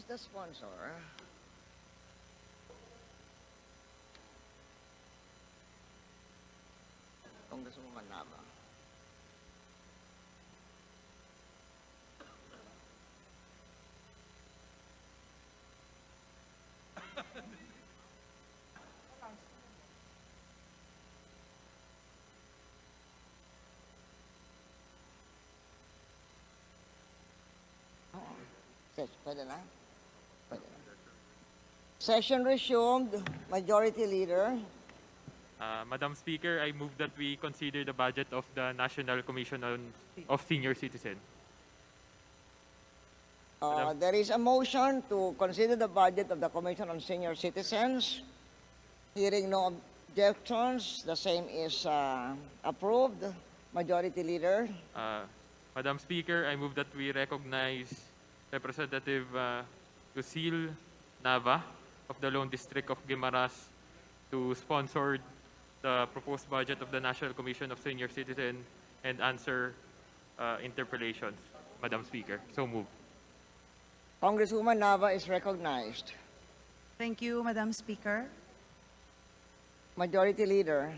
the sponsor? Congresswoman Nava. Pwede na? Pwede na. Session resumed. Majority Leader. Madam Speaker, I move that we consider the budget of the National Commission of Senior Citizens. There is a motion to consider the budget of the Commission on Senior Citizens. Hearing no objections, the same is approved. Majority Leader. Madam Speaker, I move that we recognize Representative Lucille Nava of the Lone District of Guimaras to sponsor the proposed budget of the National Commission of Senior Citizens and answer interpellations. Madam Speaker, so move. Congresswoman Nava is recognized. Thank you, Madam Speaker. Majority Leader.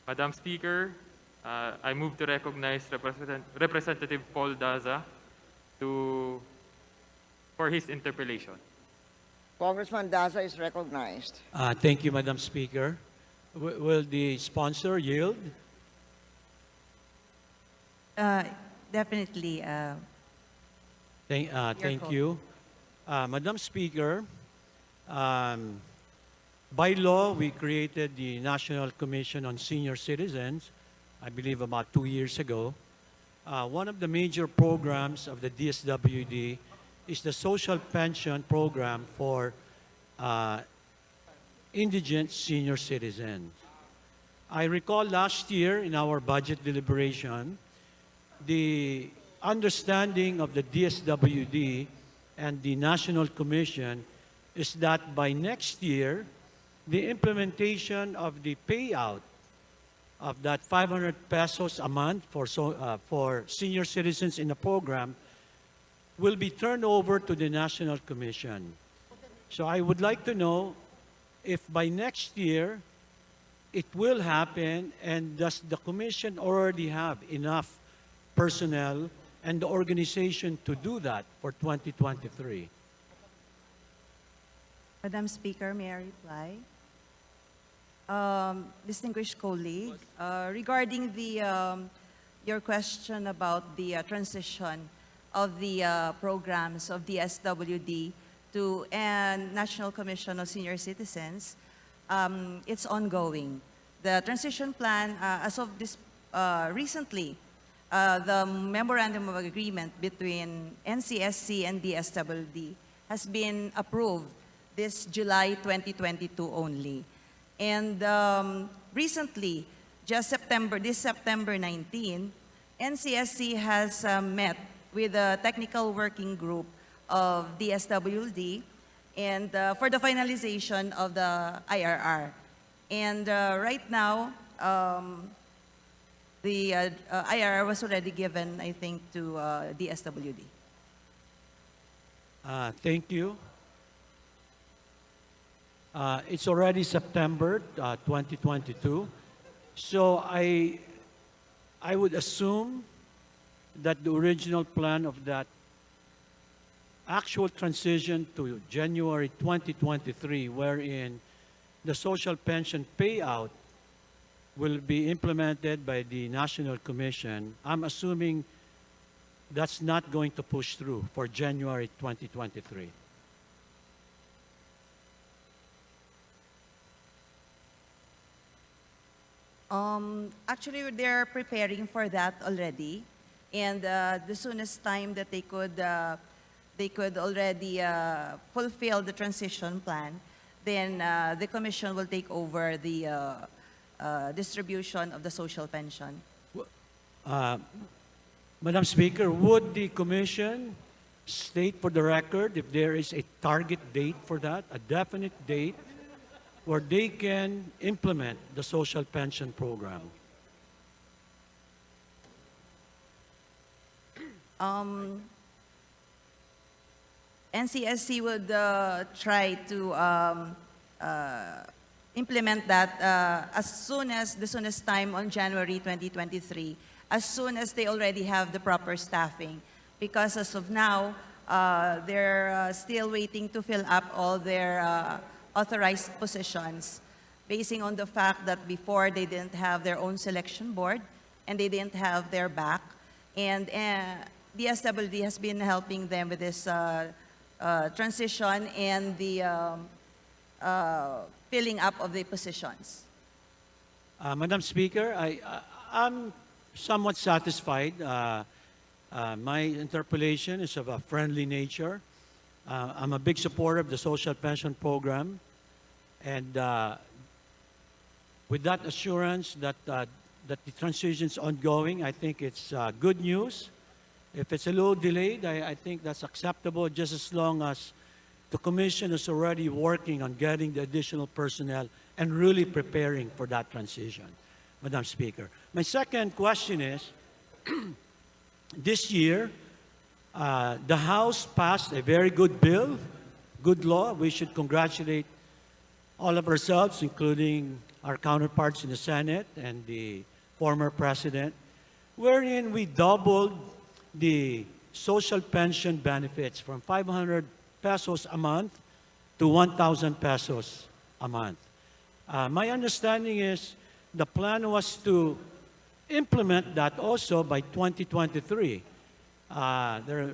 Madam Speaker, I move to recognize Representative Paul Daza for his interpellation. Congressman Daza is recognized. Thank you, Madam Speaker. Will the sponsor yield? Definitely. Thank you. Madam Speaker, by law, we created the National Commission on Senior Citizens, I believe about 2 years ago. One of the major programs of the DSWD is the social pension program for indigent senior citizens. I recall last year in our budget deliberation, the understanding of the DSWD and the National Commission is that by next year, the implementation of the payout of that 500 pesos a month for senior citizens in the program will be turned over to the National Commission. So I would like to know if by next year it will happen, and does the Commission already have enough personnel and the organization to do that for 2023? Madam Speaker, may I reply? Distinguished colleague, regarding your question about the transition of the programs of the SWD to National Commission of Senior Citizens, it's ongoing. The transition plan, as of this recently, the memorandum of agreement between NCSC and DSWD has been approved this July 2022 only. And recently, this September 19, NCSC has met with a technical working group of DSWD and for the finalization of the IRR. And right now, the IRR was already given, I think, to DSWD. Thank you. It's already September 2022. So I would assume that the original plan of that actual transition to January 2023, wherein the social pension payout will be implemented by the National Commission, I'm assuming that's not going to push through for January 2023. Actually, they're preparing for that already, and the soonest time that they could already fulfill the transition plan, then the Commission will take over the distribution of the social pension. Madam Speaker, would the Commission state for the record if there is a target date for that, a definite date where they can implement the social pension program? NCSC would try to implement that the soonest time on January 2023, as soon as they already have the proper staffing. Because as of now, they're still waiting to fill up all their authorized positions, basing on the fact that before they didn't have their own selection board and they didn't have their back. And the SWD has been helping them with this transition and the filling up of the positions. Madam Speaker, I'm somewhat satisfied. My interpellation is of a friendly nature. I'm a big supporter of the social pension program. And with that assurance that the transition is ongoing, I think it's good news. If it's a little delayed, I think that's acceptable, just as long as the Commission is already working on getting the additional personnel and really preparing for that transition, Madam Speaker. My second question is, this year, the House passed a very good bill, good law. We should congratulate all of ourselves, including our counterparts in the Senate and the former President, wherein we doubled the social pension benefits from 500 pesos a month to 1,000 pesos a month. My understanding is the plan was to implement that also by 2023. There are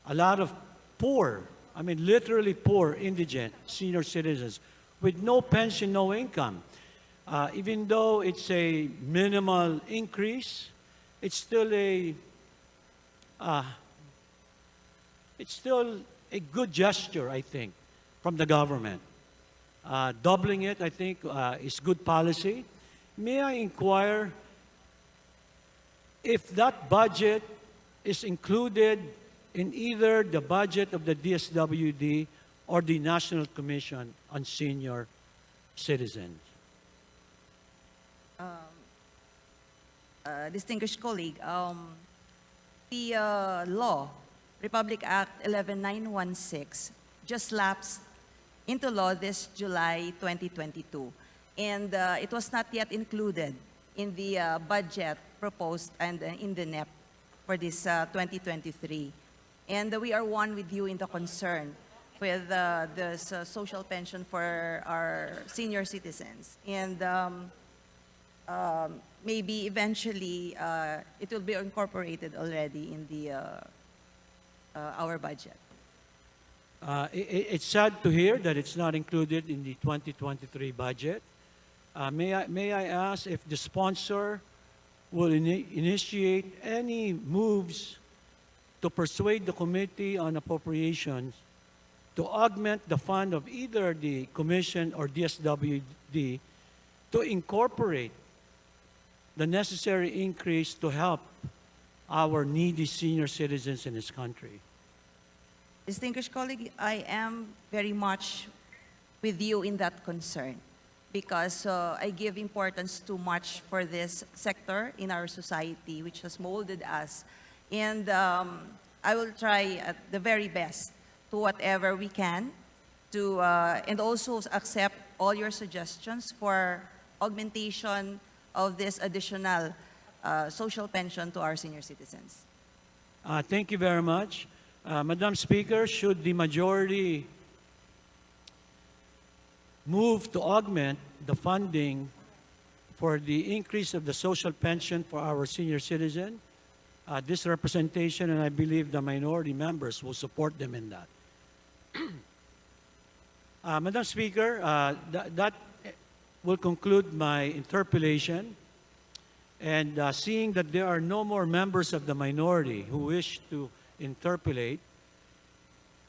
a lot of poor, I mean literally poor, indigent senior citizens with no pension, no income. Even though it's a minimal increase, it's still a good gesture, I think, from the government. Doubling it, I think, is good policy. May I inquire if that budget is included in either the budget of the DSWD or the National Commission on Senior Citizens? Distinguished colleague, the law, Republic Act 11916, just lapsed into law this July 2022. And it was not yet included in the budget proposed and in the NEP for this 2023. And we are one with you in the concern with this social pension for our senior citizens. And maybe eventually it will be incorporated already in the our budget. It's sad to hear that it's not included in the 2023 budget. May I ask if the sponsor will initiate any moves to persuade the Committee on Appropriations to augment the fund of either the Commission or DSWD to incorporate the necessary increase to help our needy senior citizens in this country? Distinguished colleague, I am very much with you in that concern because I give importance too much for this sector in our society, which has molded us. And I will try at the very best to whatever we can to, and also accept all your suggestions for augmentation of this additional social pension to our senior citizens. Thank you very much. Madam Speaker, should the majority move to augment the funding for the increase of the social pension for our senior citizen, this representation, and I believe the minority members, will support them in that. Madam Speaker, that will conclude my interpellation. And seeing that there are no more members of the minority who wish to interpellate,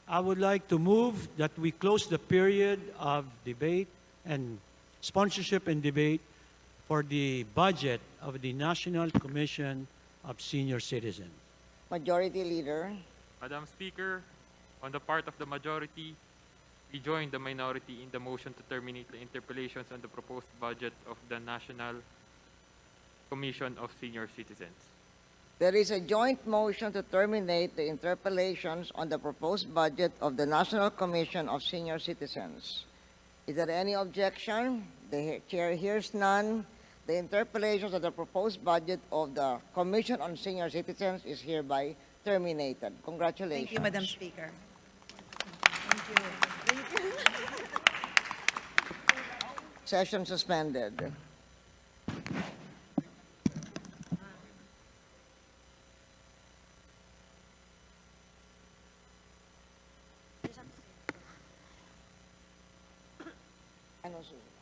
I would like to move that we close the period of debate and sponsorship and debate for the budget of the National Commission of Senior Citizens. Majority Leader. Madam Speaker, on the part of the majority, we join the minority in the motion to terminate the interpellations on the proposed budget of the National Commission of Senior Citizens. There is a joint motion to terminate the interpellations on the proposed budget of the National Commission of Senior Citizens. Is there any objection? The chair hears none. The interpellations of the proposed budget of the Commission on Senior Citizens is hereby terminated. Congratulations. Thank you, Madam Speaker. Thank you. Thank you. Session suspended. Ano susunod?